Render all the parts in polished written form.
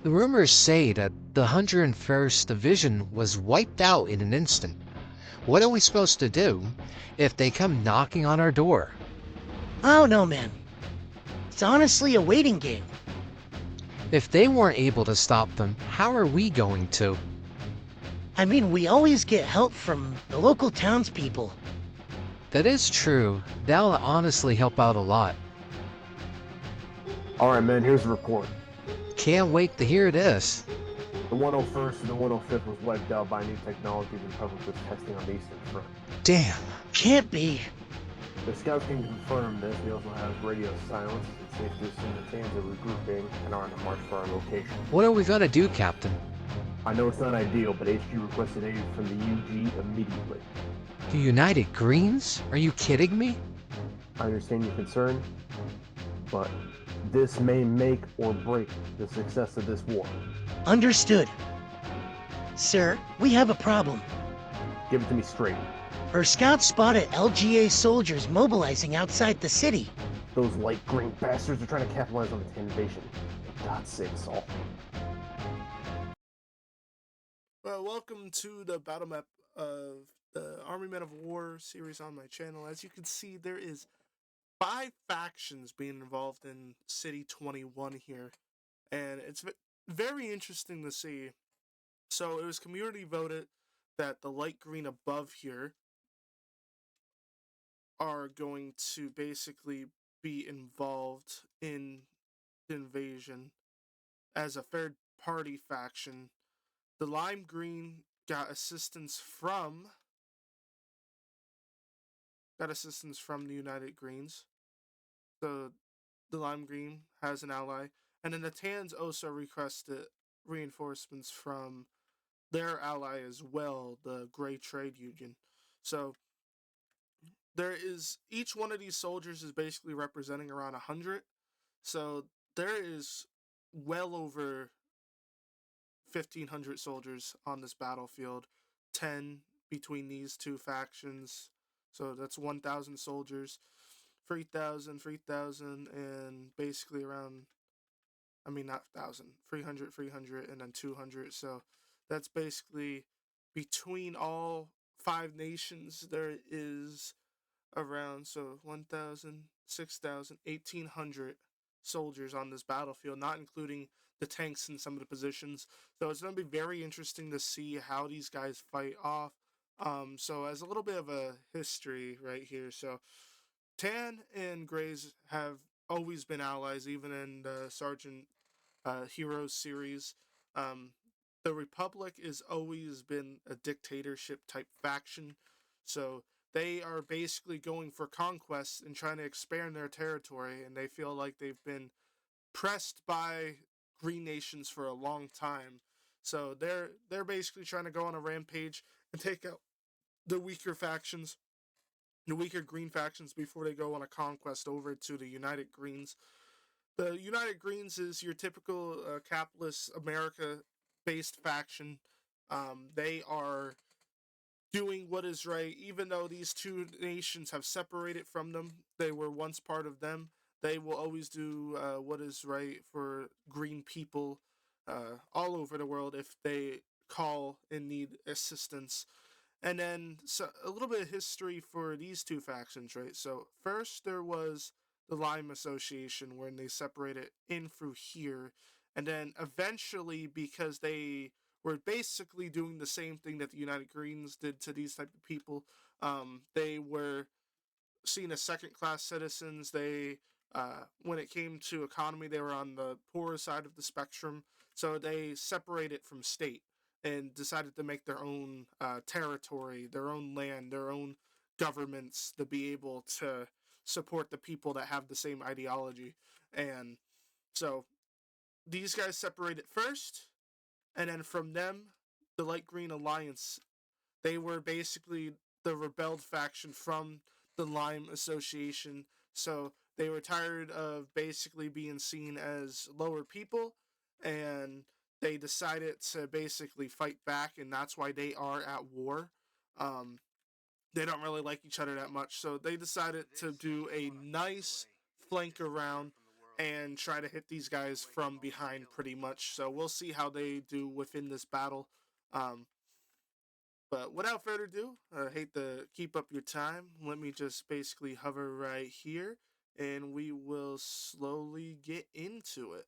The rumors say that the 101st Division was wiped out in an instant. What are we supposed to do if they come knocking on our door? I don't know, man. It's honestly a waiting game. If they weren't able to stop them, how are we going to? I mean, we always get help from the local townspeople. That is true. That'll honestly help out a lot. Alright, man, here's the report. Can't wait to hear this. The 101st and the 105th was wiped out by new technology the Republic was testing on the Eastern Front. Damn. Can't be. The scouts can confirm this. We also have radio silence. It's safe to assume the Tans are regrouping and are on the march for our location. What are we gonna do, Captain? I know it's not ideal, but HG requested aid from the UG immediately. The United Greens? Are you kidding me? I understand your concern, but this may make or break the success of this war. Understood. Sir, we have a problem. Give it to me straight. Our scouts spotted LGA soldiers mobilizing outside the city. Those light green bastards are trying to capitalize on the Tan invasion. God save us all. Well, welcome to the battle map of the Army Men of War series on my channel. As you can see, there is 5 factions being involved in City 21 here, and it's very interesting to see. So it was community voted that the light green above here are going to basically be involved in the invasion as a third party faction. The lime green got assistance from the United Greens. So the lime green has an ally, and then the tans also requested reinforcements from their ally as well, the Gray Trade Union. So there is, each one of these soldiers is basically representing around 100. So there is well over 1,500 soldiers on this battlefield, 10 between these two factions. So that's 1,000 soldiers, 3,000, and basically around, I mean, not 1,000, 300, and then 200. So that's basically between all 5 nations, there is around, so 1,000, 6,000, 1,800 soldiers on this battlefield, not including the tanks in some of the positions. So it's going to be very interesting to see how these guys fight off. So as a little bit of a history right here, so Tan and Grays have always been allies, even in the Sergeant Heroes series. The Republic has always been a dictatorship type faction, so they are basically going for conquest and trying to expand their territory, and they feel like they've been pressed by green nations for a long time. So they're basically trying to go on a rampage and take out the weaker factions, the weaker green factions, before they go on a conquest over to the United Greens. The United Greens is your typical capitalist America-based faction. They are doing what is right, even though these two nations have separated from them. They were once part of them. They will always do what is right for green people all over the world if they call and need assistance. And then so a little bit of history for these two factions, right? So first there was the Lime Association when they separated in through here, and then eventually, because they were basically doing the same thing that the United Greens did to these type of people, they were seen as second-class citizens. They, when it came to economy, they were on the poorer side of the spectrum, so they separated from state and decided to make their own territory, their own land, their own governments to be able to support the people that have the same ideology. And so these guys separated first, and then from them, the Light Green Alliance, they were basically the rebelled faction from the Lime Association. So they were tired of basically being seen as lower people, and they decided to basically fight back, and that's why they are at war. They don't really like each other that much, so they decided to do a nice flank around and try to hit these guys from behind pretty much. So we'll see how they do within this battle. Um, but without further ado, I hate to keep up your time. Let me just basically hover right here and we will slowly get into it.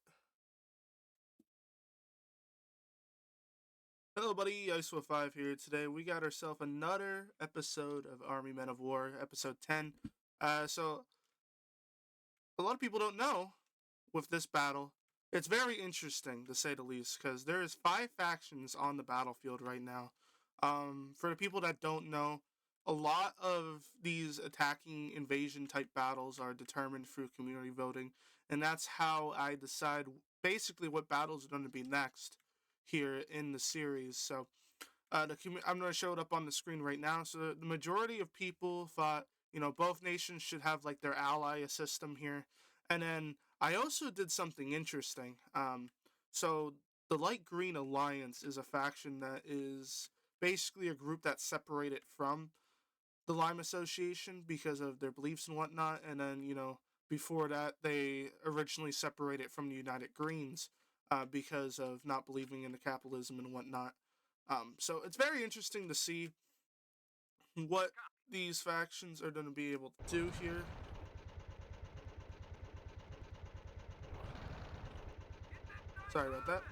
Hello, buddy. Ice5 here. Today we got ourselves another episode of Army Men of War, episode 10. So, a lot of people don't know with this battle. It's very interesting, to say the least, because there is 5 factions on the battlefield right now. For the people that don't know, a lot of these attacking invasion type battles are determined through community voting, and that's how I decide basically what battles are going to be next here in the series. So I'm going to show it up on the screen right now. So the majority of people thought, both nations should have like their ally system here, and then I also did something interesting. So the Light Green Alliance is a faction that is basically a group that's separated from the Lime Association because of their beliefs and whatnot, and then before that they originally separated from the United Greens because of not believing in the capitalism and whatnot. So it's very interesting to see what these factions are going to be able to do here. Sorry about that.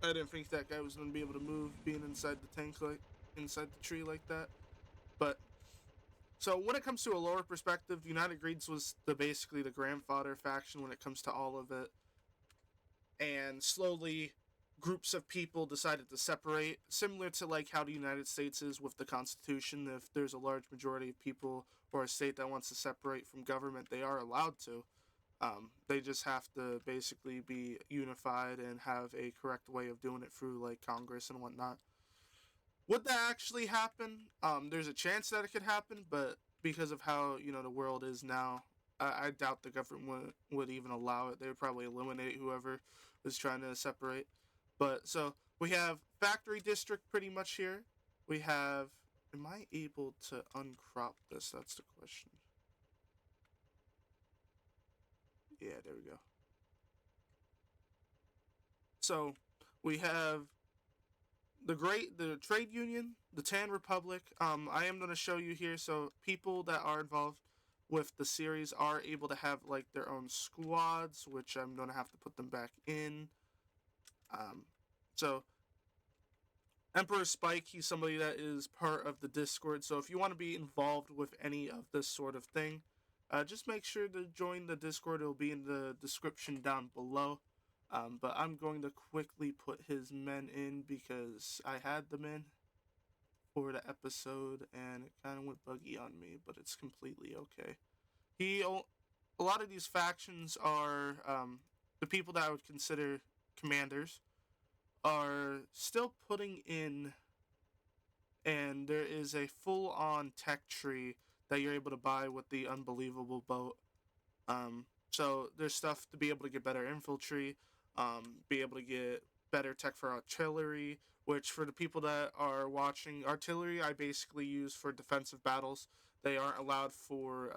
I didn't think that guy was going to be able to move being inside the tank, like inside the tree like that. But so when it comes to a lower perspective, United Greens was basically the grandfather faction when it comes to all of it. And slowly groups of people decided to separate, similar to like how the United States is with the Constitution. If there's a large majority of people or a state that wants to separate from government, they are allowed to. They just have to basically be unified and have a correct way of doing it through like Congress and whatnot. Would that actually happen? There's a chance that it could happen, but because of how the world is now, I doubt the government would even allow it. They would probably eliminate whoever was trying to separate. But so we have factory district pretty much here. We have. Am I able to uncrop this? That's the question. Yeah, there we go. So we have the trade union, the Tan Republic. I am going to show you here. So people that are involved with the series are able to have like their own squads, which I'm going to have to put them back in. So Emperor Spike, he's somebody that is part of the Discord. So if you want to be involved with any of this sort of thing, just make sure to join the Discord. It'll be in the description down below. But I'm going to quickly put his men in because I had them in for the episode and it kind of went buggy on me, but it's completely okay. A lot of these factions are the people that I would consider commanders are still putting in, and there is a full-on tech tree that you're able to buy with the unbelievable boat. So there's stuff to be able to get better infantry, be able to get better tech for artillery, which for the people that are watching, artillery I basically use for defensive battles. They aren't allowed for,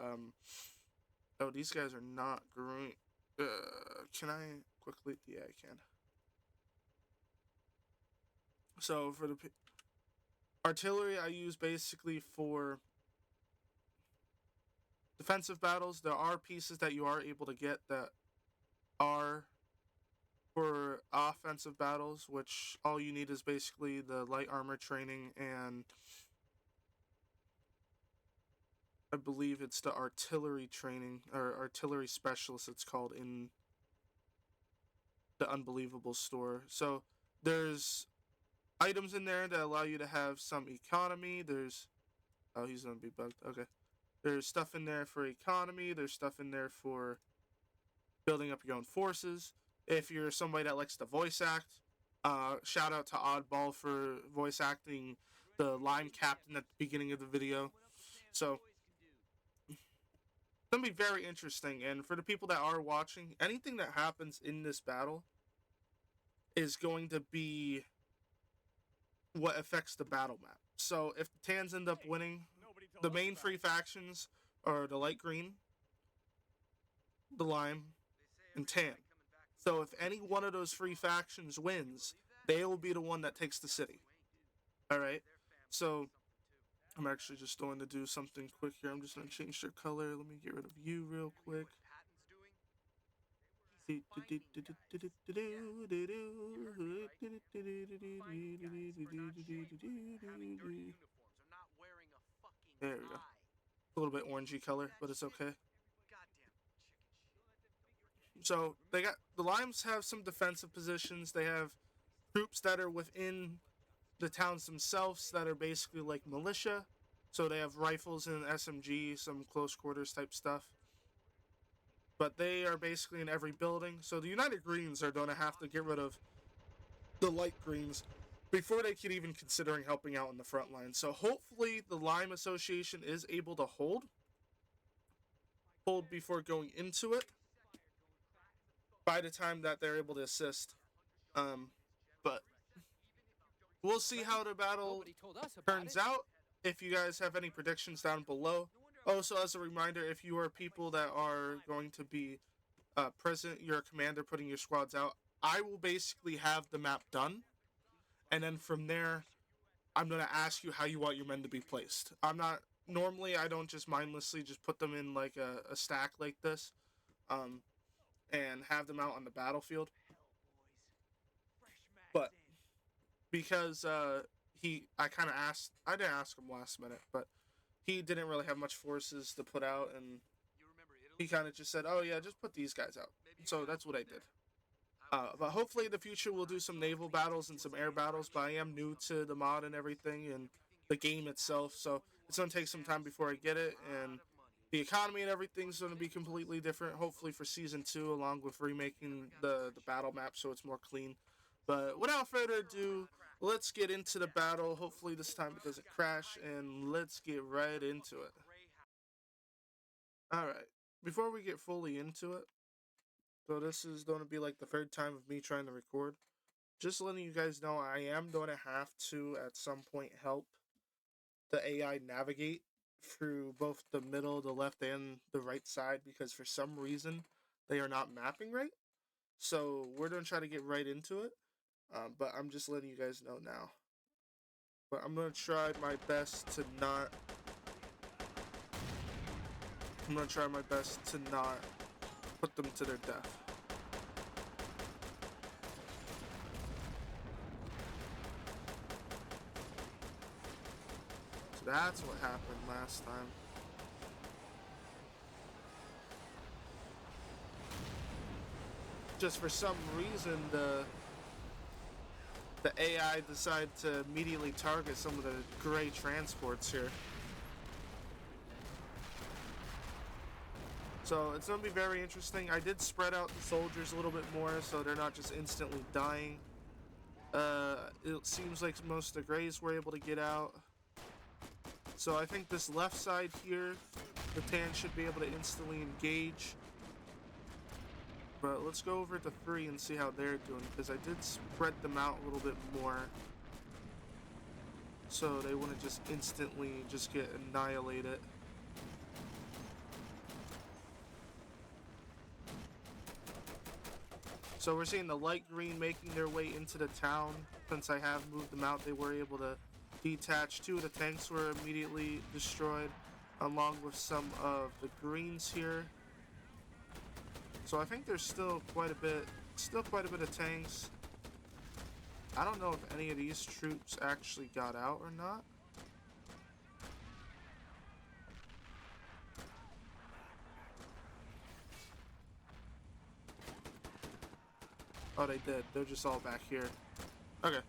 oh, these guys are not growing. Can I quickly? Yeah, I can. So for the artillery I use basically for defensive battles. There are pieces that you are able to get that are for offensive battles, which all you need is basically the light armor training and I believe it's the artillery training or artillery specialist it's called in the Unbelievable store. So there's items in there that allow you to have some economy. There's oh, he's gonna be bugged. Okay. There's stuff in there for economy. There's stuff in there for building up your own forces. If you're somebody that likes to voice act, shout out to Oddball for voice acting the Lime Captain at the beginning of the video. So, it's going to be very interesting. And for the people that are watching, anything that happens in this battle is going to be what affects the battle map. So, if the Tans end up winning, the main 3 factions are the light green, the Lime, and Tan. So if any one of those three factions wins, they will be the one that takes the city. Alright? So I'm actually just going to do something quick here. I'm just going to change their color. Let me get rid of you real quick. There we go. A little bit orangey color, but it's okay. So they got the Limes have some defensive positions. They have troops that are within the towns themselves that are basically like militia. So they have rifles and SMG, some close quarters type stuff. But they are basically in every building. So the United Greens are going to have to get rid of the light greens before they could even considering helping out in the front line. So hopefully the Lime Association is able to hold before going into it by the time that they're able to assist. But we'll see how the battle turns out. If you guys have any predictions down below. Also, as a reminder, if you are people that are going to be present, you're a commander putting your squads out, I will basically have the map done. And then from there, I'm going to ask you how you want your men to be placed. Normally, I don't just mindlessly just put them in like a stack like this and have them out on the battlefield. But because I didn't ask him last minute, but he didn't really have much forces to put out, and he kind of just said, oh yeah, just put these guys out. So that's what I did. But hopefully in the future we'll do some naval battles and some air battles, but I am new to the mod and everything and the game itself, so it's going to take some time before I get it, and the economy and everything's going to be completely different, hopefully for Season 2, along with remaking the battle map so it's more clean. But without further ado, let's get into the battle. Hopefully this time it doesn't crash, and let's get right into it. Alright, before we get fully into it, so this is going to be like the third time of me trying to record. Just letting you guys know I am going to have to, at some point, help the AI navigate through both the middle, the left, and the right side, because for some reason they are not mapping right. So we're going to try to get right into it, but I'm just letting you guys know now. But I'm going to try my best to not... put them to their death. So that's what happened last time. Just for some reason, the AI decided to immediately target some of the gray transports here. So it's going to be very interesting. I did spread out the soldiers a little bit more so they're not just instantly dying. It seems like most of the grays were able to get out. So I think this left side here, the tan should be able to instantly engage. But let's go over to 3 and see how they're doing, because I did spread them out a little bit more so they wouldn't just instantly just get annihilated. So we're seeing the light green making their way into the town. Since I have moved them out, they were able to detach. 2 of the tanks were immediately destroyed, along with some of the greens here. So I think there's still quite a bit of tanks. I don't know if any of these troops actually got out or not. Oh, they did. They're just all back here. Okay.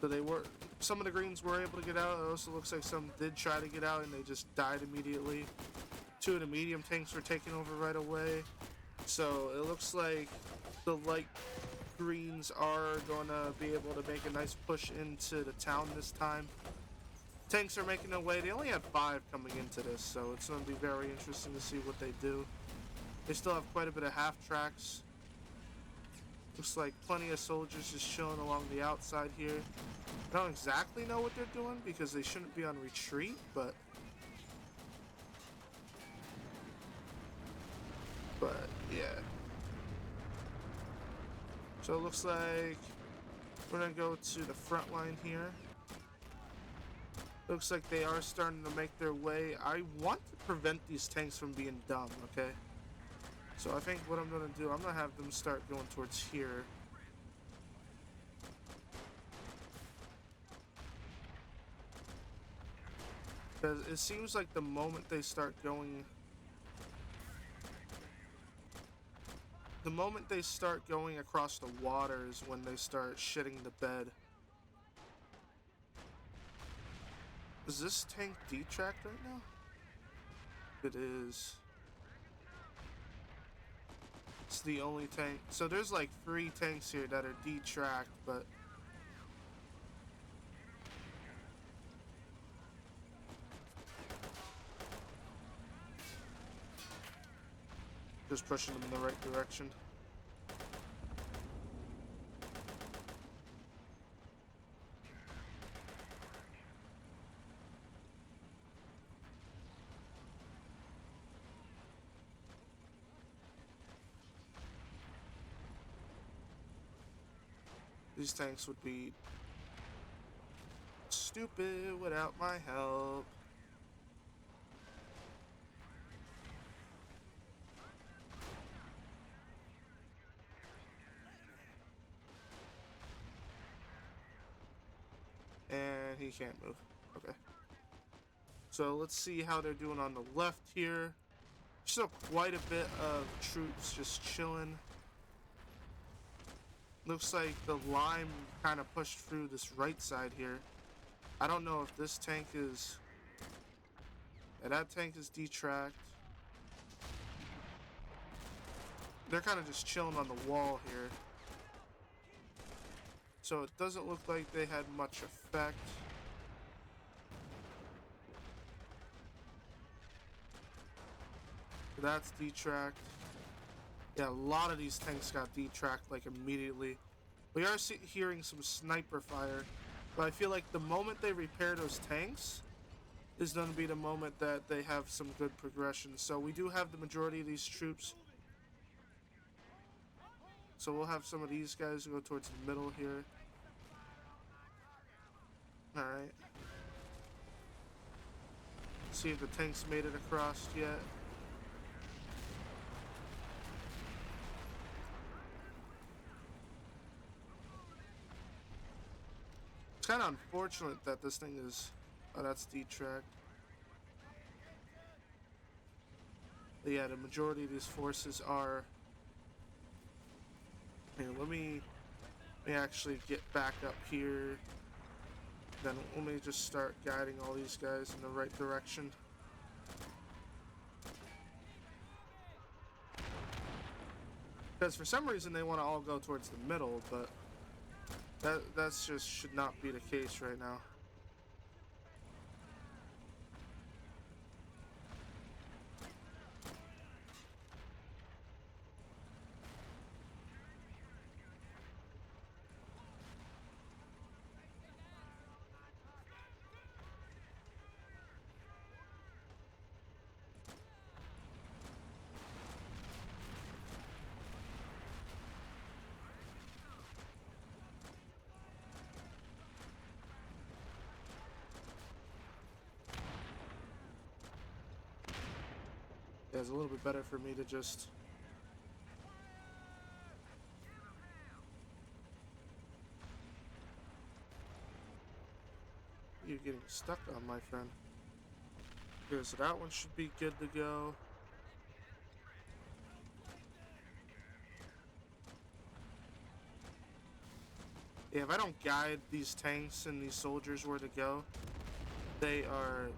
So some of the greens were able to get out. It also looks like some did try to get out and they just died immediately. 2 of the medium tanks were taken over right away. So it looks like the light greens are going to be able to make a nice push into the town this time. Tanks are making their way. They only had 5 coming into this, so it's going to be very interesting to see what they do. They still have quite a bit of half tracks. Looks like plenty of soldiers just chilling along the outside here. I don't exactly know what they're doing because they shouldn't be on retreat, but yeah. So it looks like we're gonna go to the front line here. Looks like they are starting to make their way. I want to prevent these tanks from being dumb, okay? So I think what I'm gonna do, I'm gonna have them start going towards here. Because it seems like the moment they start going across the water is when they start shitting the bed. Is this tank detracked right now? It is. It's the only tank. So there's like 3 tanks here that are detracked, but just pushing them in the right direction. These tanks would be stupid without my help. And he can't move. Okay. So let's see how they're doing on the left here. Still quite a bit of troops just chilling. Looks like the Lime kind of pushed through this right side here. I don't know if this tank is... Yeah, that tank is detracked. They're kind of just chilling on the wall here. So it doesn't look like they had much effect. That's detracked. Yeah, a lot of these tanks got detracked like immediately. We are hearing some sniper fire, but I feel like the moment they repair those tanks is going to be the moment that they have some good progression. So we do have the majority of these troops. So we'll have some of these guys go towards the middle here. Alright. See if the tanks made it across yet. It's kind of unfortunate that this thing is... Oh, that's detracked. But yeah, the majority of these forces are... Here, let me actually get back up here. Then let me just start guiding all these guys in the right direction. Because for some reason they want to all go towards the middle, but that's just should not be the case right now. Yeah, it's a little bit better for me to just... You're getting stuck on, my friend. Okay, so that one should be good to go. Yeah, if I don't guide these tanks and these soldiers where to go, they are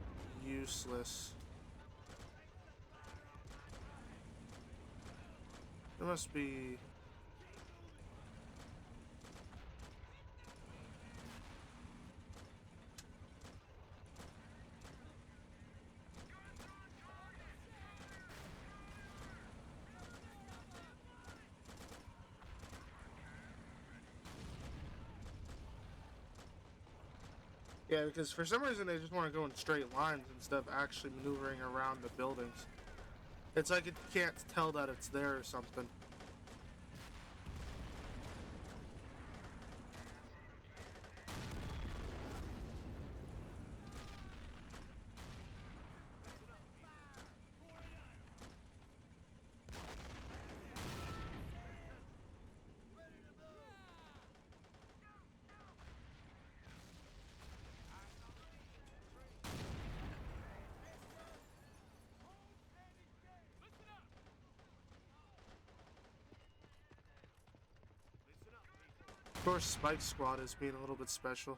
useless. There must be... Yeah, because for some reason they just want to go in straight lines instead of actually maneuvering around the buildings. It's like it can't tell that it's there or something. Of course, Spike Squad is being a little bit special.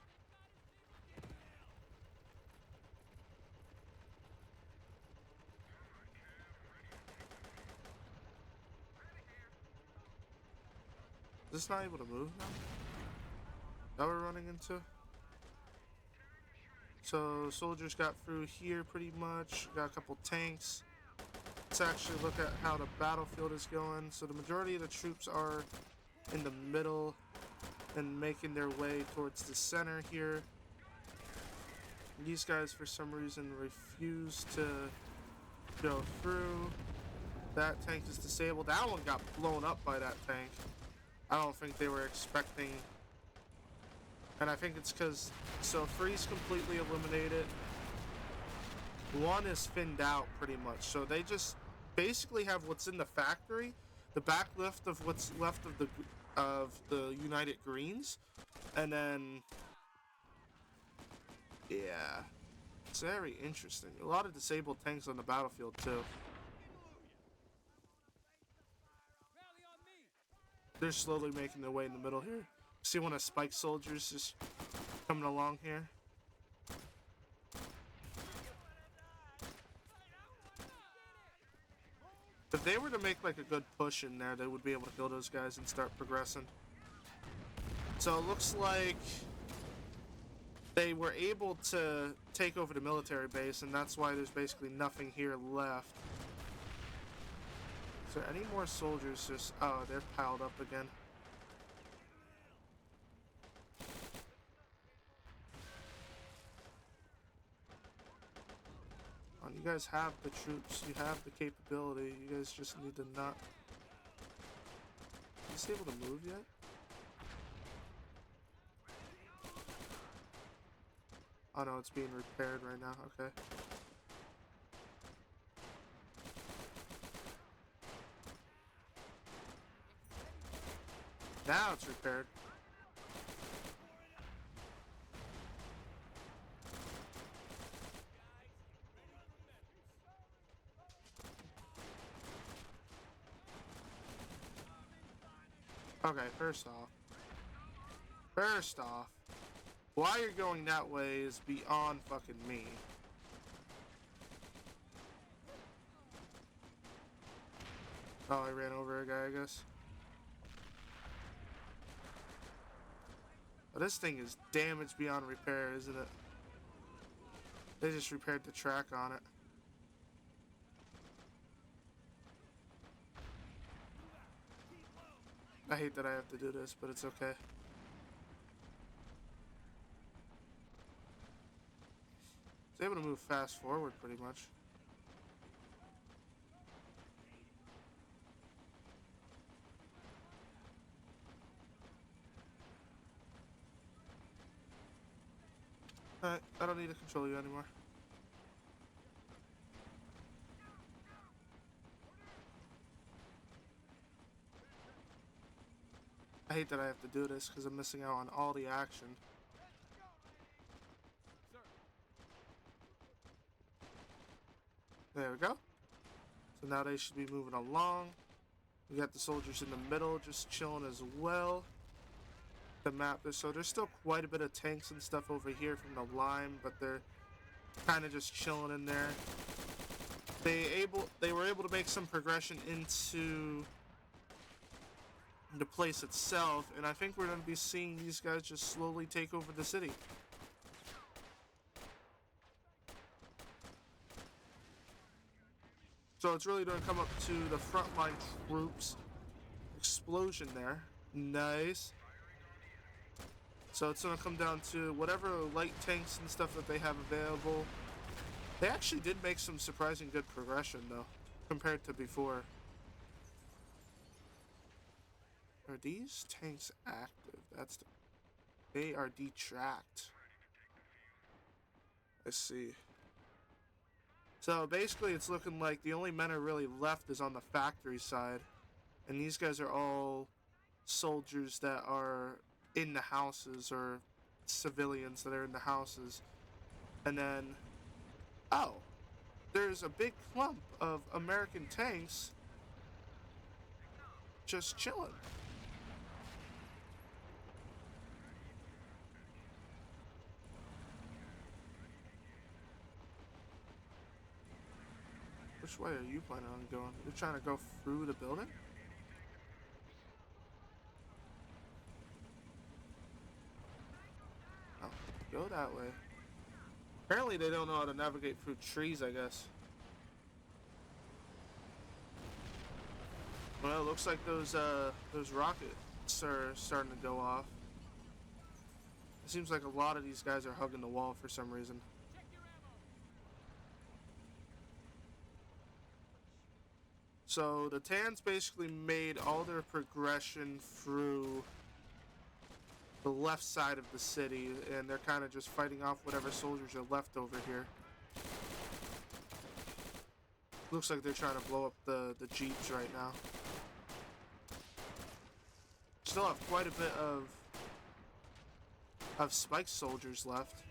Is this not able to move now? That we're running into? So, soldiers got through here pretty much. Got a couple tanks. Let's actually look at how the battlefield is going. So, the majority of the troops are in the middle and making their way towards the center here. These guys, for some reason, refuse to go through. That tank is disabled. That one got blown up by that tank. I don't think they were expecting. And I think it's because, so Freeze completely eliminated. One is thinned out pretty much. So they just basically have what's in the factory, the back lift of what's left of the United Greens, and then yeah, it's very interesting. A lot of disabled tanks on the battlefield too. They're slowly making their way in the middle here. See one of Spike's soldiers just coming along here. If they were to make like a good push in there, they would be able to kill those guys and start progressing. So it looks like they were able to take over the military base, and that's why there's basically nothing here left. Is there any more soldiers just... Oh, they're piled up again. Oh, you guys have the troops. You have the capability. You guys just need to not... Is this able to move yet? Oh no, it's being repaired right now. Okay. Now it's repaired. Okay, first off, why you're going that way is beyond fucking me. Oh, I ran over a guy, I guess. Oh, this thing is damaged beyond repair, isn't it? They just repaired the track on it. I hate that I have to do this, but it's okay. It's able to move fast forward pretty much. Alright, I don't need to control you anymore. I hate that I have to do this because I'm missing out on all the action. There we go. So now they should be moving along. We got the soldiers in the middle just chilling as well. The map is, so there's still quite a bit of tanks and stuff over here from the Lime, but they're kind of just chilling in there. They were able to make some progression into the place itself, and I think we're going to be seeing these guys just slowly take over the city. So it's really going to come up to the frontline troops. Explosion there. Nice. So it's going to come down to whatever light tanks and stuff that they have available. They actually did make some surprising good progression, though, compared to before. Are these tanks active? They are detracked. I see. So basically it's looking like the only men are really left is on the factory side. And these guys are all soldiers that are in the houses, or civilians that are in the houses. And then, oh, there's a big clump of American tanks just chilling. Which way are you planning on going? You're trying to go through the building? Oh, go that way. Apparently they don't know how to navigate through trees, I guess. Well, it looks like those rockets are starting to go off. It seems like a lot of these guys are hugging the wall for some reason. So the Tans basically made all their progression through the left side of the city, and they're kind of just fighting off whatever soldiers are left over here. Looks like they're trying to blow up the jeeps right now. Still have quite a bit of spike soldiers left.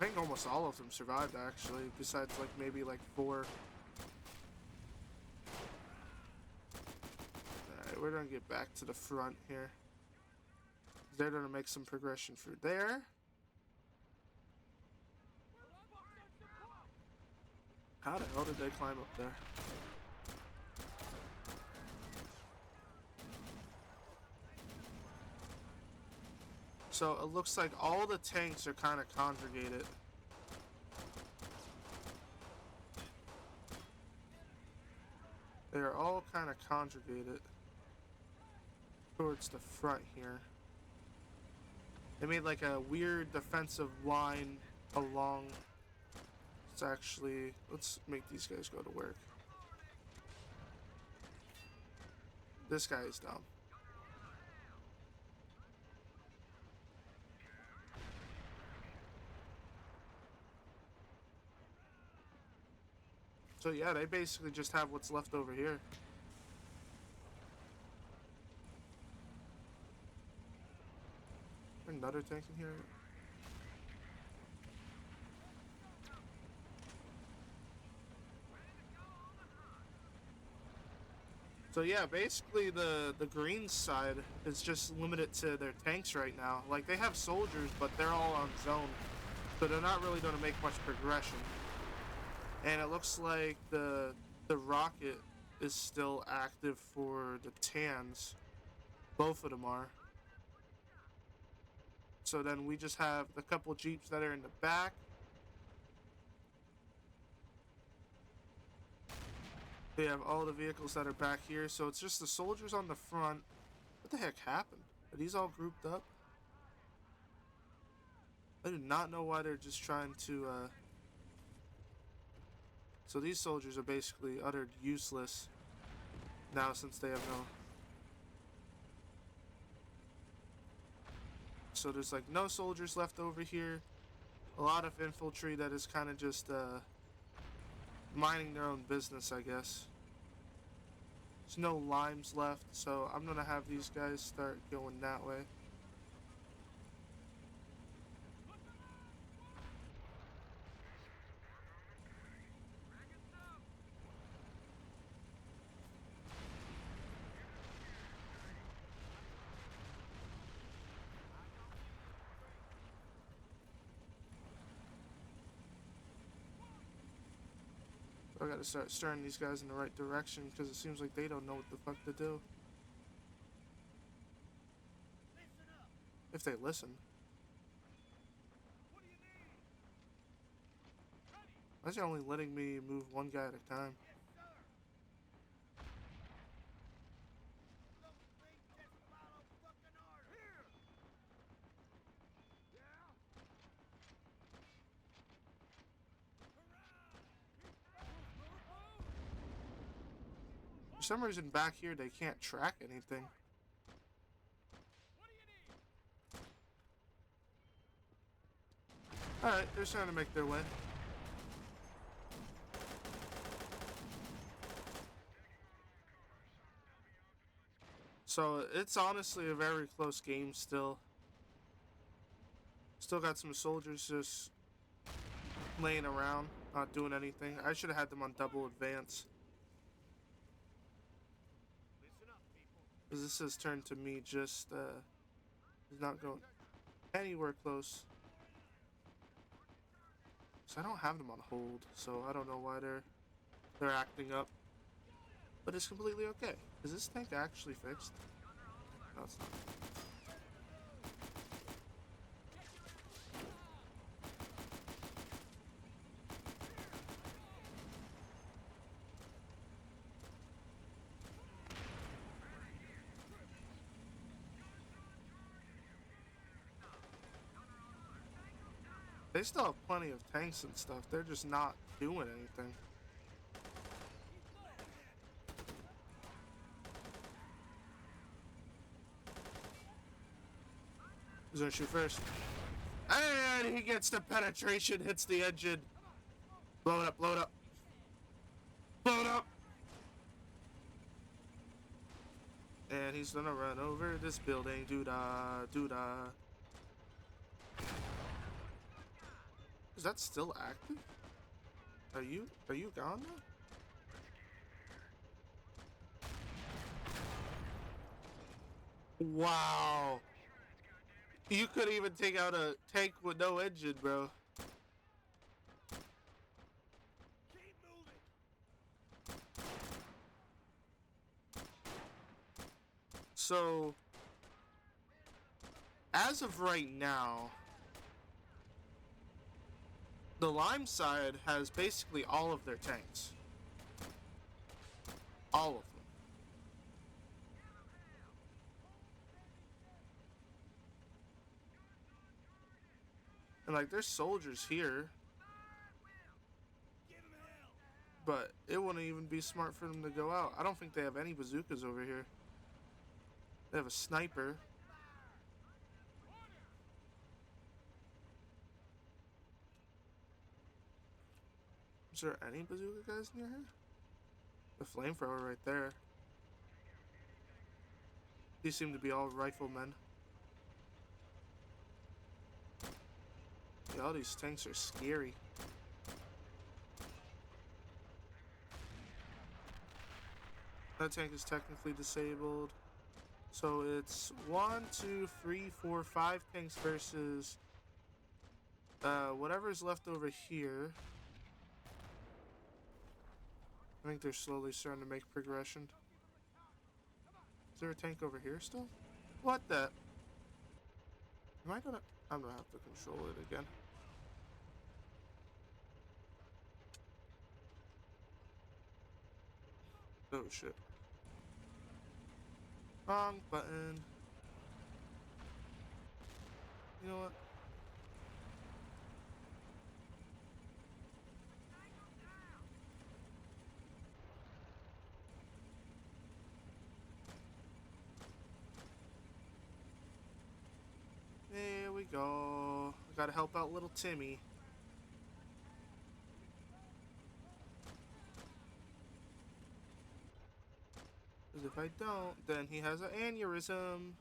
I think almost all of them survived, actually, besides like maybe like 4. Alright, we're gonna get back to the front here. They're gonna make some progression through there. How the hell did they climb up there? So it looks like all the tanks are kind of congregated. They're all kind of congregated towards the front here. They made like a weird defensive line along. It's actually, let's make these guys go to work. This guy is dumb. So yeah, they basically just have what's left over here. Another tank in here. So yeah, basically the green side is just limited to their tanks right now. Like, they have soldiers, but they're all on zone, so they're not really going to make much progression. And it looks like the rocket is still active for the Tans. Both of them are. So then we just have the couple jeeps that are in the back. We have all the vehicles that are back here. So it's just the soldiers on the front. What the heck happened? Are these all grouped up? I do not know why they're just trying to... So these soldiers are basically uttered useless now, since they have no... So there's like no soldiers left over here. A lot of infantry that is kind of just minding their own business, I guess. There's no limes left, so I'm gonna have these guys start going that way. I gotta start stirring these guys in the right direction, because it seems like they don't know what the fuck to do. If they listen. Why is he only letting me move one guy at a time? some reason back here they can't track anything. Alright, they're starting to make their way. So it's honestly a very close game still. Still got some soldiers just laying around, not doing anything. I should have had them on double advance. Because this has turned to me just, is not going anywhere close. So I don't have them on hold, so I don't know why they're acting up. But it's completely okay. Is this tank actually fixed? No, it's not. They still have plenty of tanks and stuff. They're just not doing anything. Who's gonna shoot first? And he gets the penetration, hits the engine. Blow it up, blow it up. Blow it up! And he's gonna run over this building. Doo-dah, doo-dah. Is that still active? Are you gone now? Wow. You could even take out a tank with no engine, bro. So, as of right now, the Lime side has basically all of their tanks. All of them. And like, there's soldiers here. But it wouldn't even be smart for them to go out. I don't think they have any bazookas over here. They have a sniper. Is there any bazooka guys near here? The flamethrower right there. These seem to be all riflemen. Yeah, all these tanks are scary. That tank is technically disabled. So it's 1, 2, 3, 4, 5 tanks versus whatever's left over here. I think they're slowly starting to make progression. Is there a tank over here still? What the? Am I gonna? I'm gonna have to control it again. Oh shit. Wrong button. You know what? There we go. I gotta help out little Timmy. Because if I don't, then he has an aneurysm.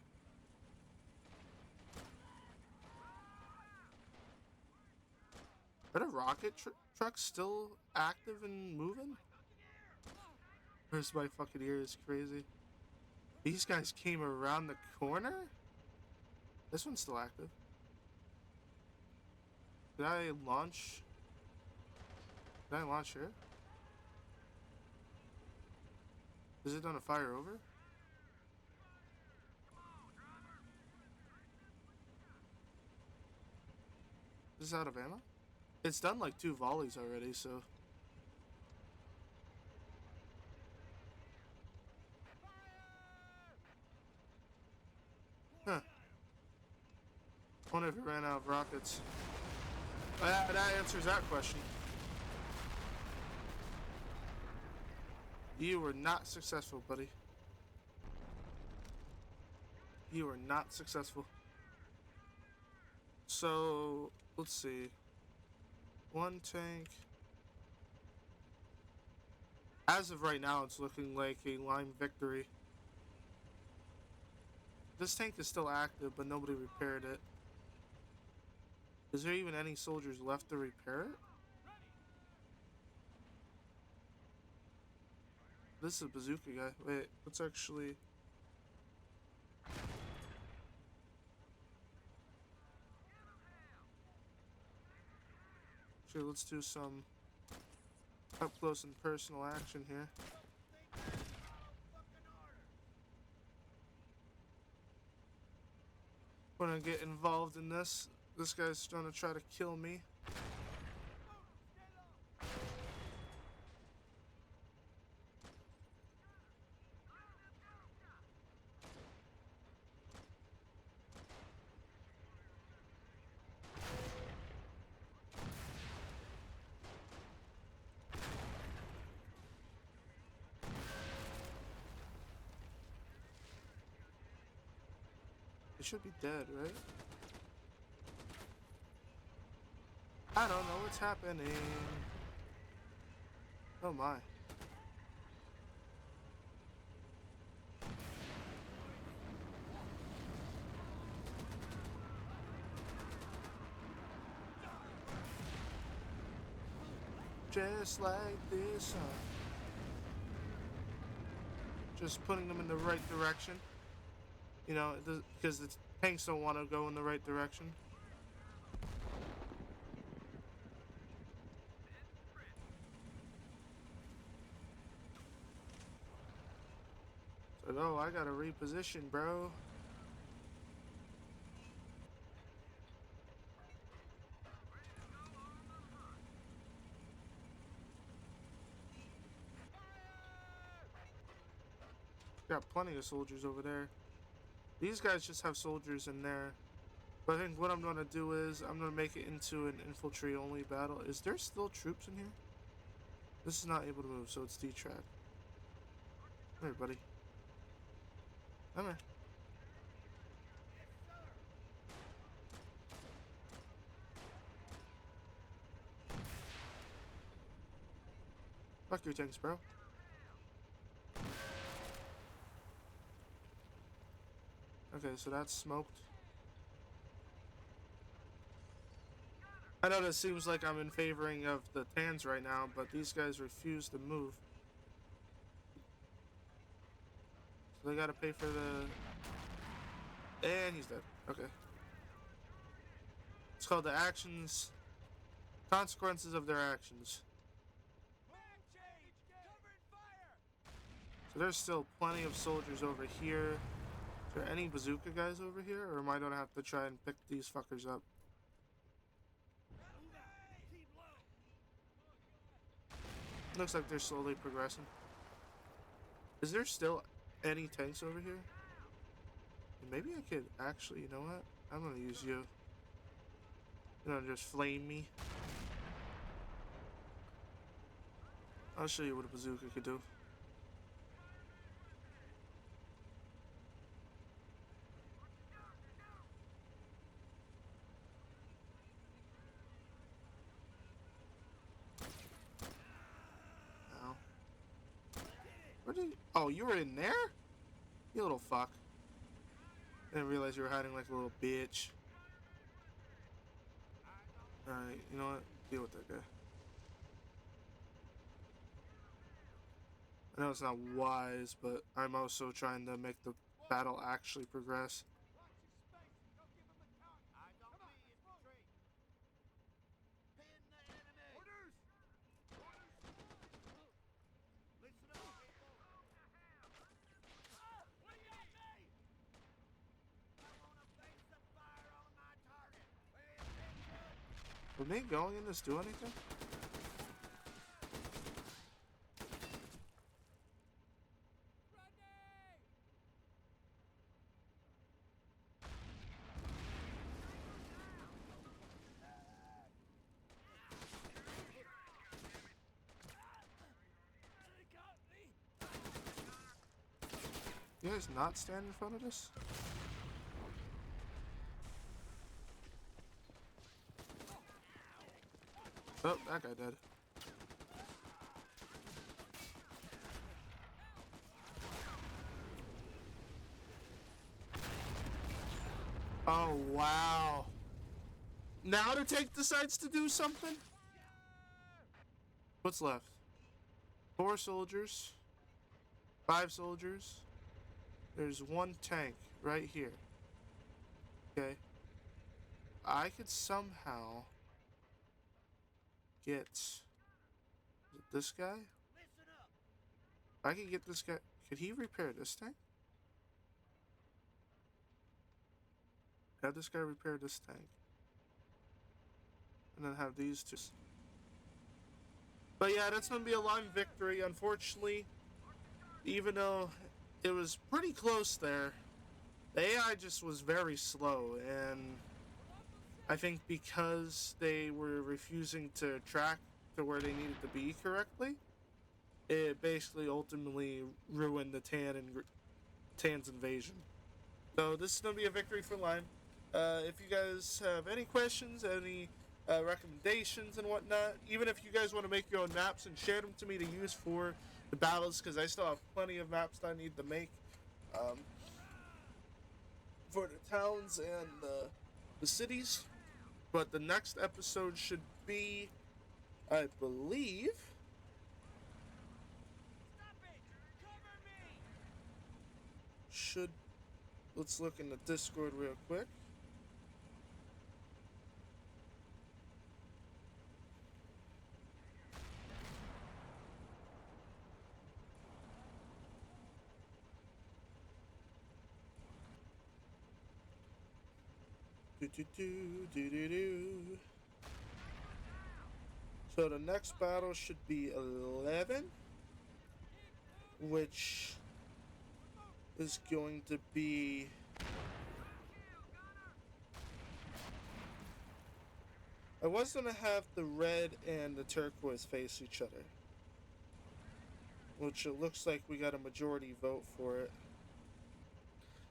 Are the rocket trucks still active and moving? Where's my fucking ear is crazy. These guys came around the corner? This one's still active. Did I launch? Did I launch here? Is it gonna fire over? Is this out of ammo? It's done like 2 volleys already, so. Huh. Wonder if it ran out of rockets. That answers that question. You were not successful, buddy. You were not successful. So, let's see. One tank. As of right now, it's looking like a Lime victory. This tank is still active, but nobody repaired it. Is there even any soldiers left to repair it? This is a bazooka guy. Wait, let's actually... Sure, let's do some up close and personal action here. When I get involved in this, this guy's gonna try to kill me. He should be dead, right? I don't know what's happening. Oh my. Just like this song. Just putting them in the right direction. You know, because the tanks don't want to go in the right direction. So, oh, I gotta reposition, bro. Got plenty of soldiers over there. These guys just have soldiers in there. But I think what I'm gonna do is I'm gonna make it into an infantry only battle. Is there still troops in here? This is not able to move, so it's detrack. Come here, buddy. Come here. Fuck your tanks, bro. Okay, so that's smoked. I know that seems like I'm in favoring of the Tans right now, but these guys refuse to move. So they gotta pay for the... And he's dead. Okay. It's called the actions... Consequences of their actions. So there's still plenty of soldiers over here. Is there any bazooka guys over here? Or am I gonna have to try and pick these fuckers up? Looks like they're slowly progressing. Is there still any tanks over here? Maybe I could actually, you know what? I'm gonna use you. You're gonna just flame me. I'll show you what a bazooka could do. Ow. Where did you... Oh, you were in there? You little fuck. I didn't realize you were hiding like a little bitch. Alright, you know what? Deal with that guy. I know it's not wise, but I'm also trying to make the battle actually progress. Would me going in this do anything? You guys not stand in front of this? Oh, that guy dead. Oh, wow. Now the tank decides to do something? What's left? 4 soldiers. 5 soldiers. There's 1 tank right here. Okay. I could somehow get... Is it this guy? I could get this guy... Could he repair this tank? Have this guy repair this tank. And then have these 2. But yeah, that's going to be a Lime victory. Unfortunately, even though it was pretty close there, the AI just was very slow. And I think because they were refusing to track to where they needed to be correctly, it basically ultimately ruined the Tan's invasion. So this is going to be a victory for Lime. If you guys have any questions, any recommendations and whatnot, even if you guys want to make your own maps and share them to me to use for the battles, because I still have plenty of maps that I need to make for the towns and the cities. But the next episode should be, I believe, let's look in the Discord real quick. So the next battle should be 11, which is going to be I was going to have the red and the turquoise face each other, which it looks like we got a majority vote for it.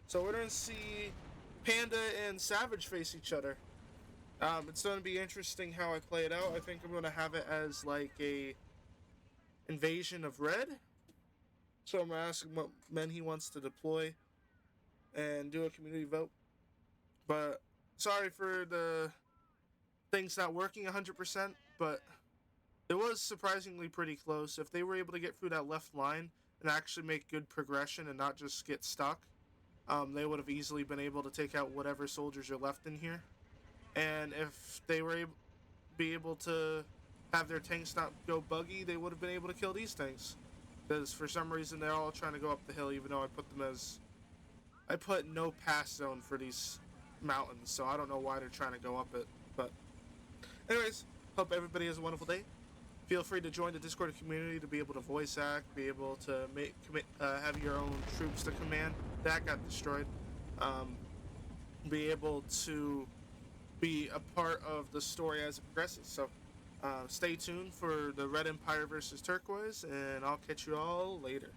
So we're going to see Panda and Savage face each other. It's going to be interesting how I play it out. I think I'm going to have it as like a invasion of red. So I'm going to ask him what men he wants to deploy and do a community vote. But sorry for the things not working 100%, but it was surprisingly pretty close. If they were able to get through that left line and actually make good progression and not just get stuck, they would have easily been able to take out whatever soldiers are left in here. And if they were be able to have their tanks not go buggy, they would have been able to kill these tanks. Because for some reason they're all trying to go up the hill, even though I put no pass zone for these mountains, so I don't know why they're trying to go up it. But anyways, hope everybody has a wonderful day. Feel free to join the Discord community to be able to voice act, be able to have your own troops to command. That got destroyed. Be able to be a part of the story as it progresses. So stay tuned for the Red Empire versus Turquoise, and I'll catch you all later.